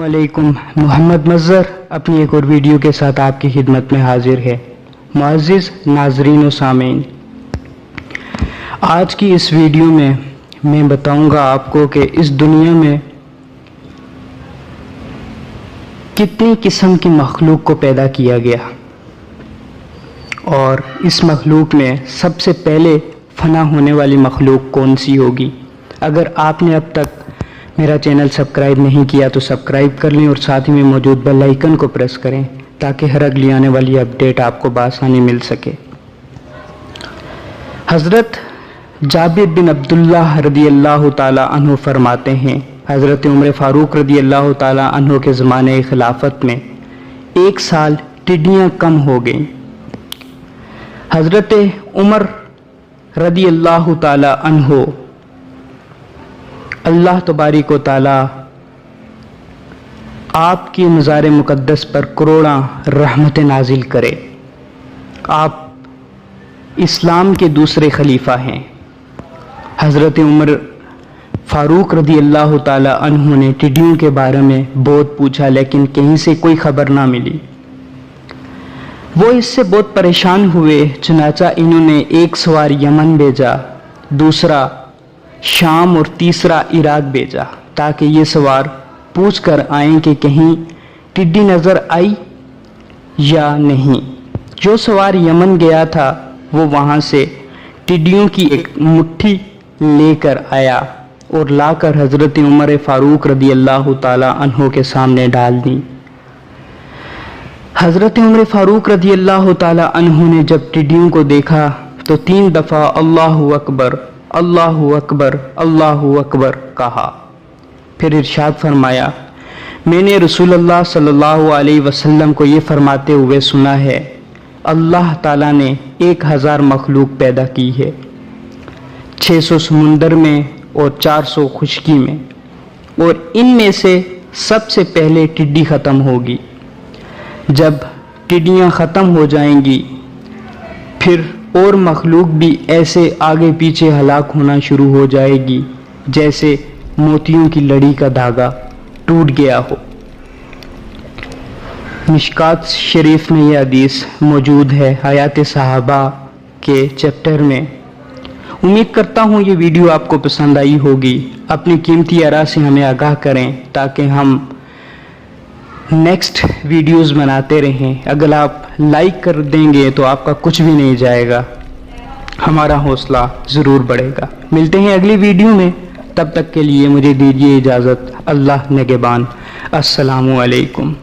السلام علیکم۔ محمد مظہر اپنی ایک اور ویڈیو کے ساتھ آپ کی خدمت میں حاضر ہے۔ معزز ناظرین و سامعین، آج کی اس ویڈیو میں بتاؤں گا آپ کو کہ اس دنیا میں کتنی قسم کی مخلوق کو پیدا کیا گیا، اور اس مخلوق میں سب سے پہلے فنا ہونے والی مخلوق کون سی ہوگی۔ اگر آپ نے اب تک میرا چینل سبسکرائب نہیں کیا تو سبسکرائب کر لیں اور ساتھ ہی میں موجود بیل آئیکن کو پریس کریں تاکہ ہر اگلی آنے والی اپڈیٹ آپ کو بآسانی مل سکے۔ حضرت جابر بن عبداللہ رضی اللہ تعالی عنہ فرماتے ہیں، حضرت عمر فاروق رضی اللہ تعالی عنہ کے زمانے خلافت میں 1 سال ٹڈیاں کم ہو گئیں۔ حضرت عمر رضی اللہ تعالی عنہ اللہ تبارک و تعالی آپ کی مزار مقدس پر کروڑاں رحمت نازل کرے۔ آپ اسلام کے دوسرے خلیفہ ہیں۔ حضرت عمر فاروق رضی اللہ تعالی عنہ نے ٹڈیوں کے بارے میں بہت پوچھا، لیکن کہیں سے کوئی خبر نہ ملی۔ وہ اس سے بہت پریشان ہوئے، چنانچہ انہوں نے ایک سوار یمن بھیجا، دوسرا شام اور تیسرا عراق بھیجا تاکہ یہ سوار پوچھ کر آئیں کہ کہیں ٹڈی نظر آئی یا نہیں۔ جو سوار یمن گیا تھا وہ وہاں سے ٹڈیوں کی ایک مٹھی لے کر آیا اور لا کر حضرت عمر فاروق رضی اللہ تعالی عنہ کے سامنے ڈال دی۔ حضرت عمر فاروق رضی اللہ تعالی عنہ نے جب ٹڈیوں کو دیکھا تو 3 دفعہ اللہ اکبر اللہ اکبر اللہ اکبر کہا، پھر ارشاد فرمایا، میں نے رسول اللہ صلی اللہ علیہ وسلم کو یہ فرماتے ہوئے سنا ہے، اللہ تعالیٰ نے 1000 مخلوق پیدا کی ہے، 600 سمندر میں اور 400 خشکی میں، اور ان میں سے سب سے پہلے ٹڈی ختم ہوگی۔ جب ٹڈیاں ختم ہو جائیں گی پھر اور مخلوق بھی ایسے آگے پیچھے ہلاک ہونا شروع ہو جائے گی جیسے موتیوں کی لڑی کا دھاگا ٹوٹ گیا ہو۔ مشکات شریف میں یہ حدیث موجود ہے، حیات صحابہ کے چیپٹر میں۔ امید کرتا ہوں یہ ویڈیو آپ کو پسند آئی ہوگی۔ اپنی قیمتی آراء سے ہمیں آگاہ کریں تاکہ ہم نیکسٹ ویڈیوز بناتے رہیں۔ اگر آپ لائک کر دیں گے تو آپ کا کچھ بھی نہیں جائے گا، ہمارا حوصلہ ضرور بڑھے گا۔ ملتے ہیں اگلی ویڈیو میں، تب تک کے لیے مجھے دیجیے اجازت۔ اللہ نگہبان۔ السلام علیکم۔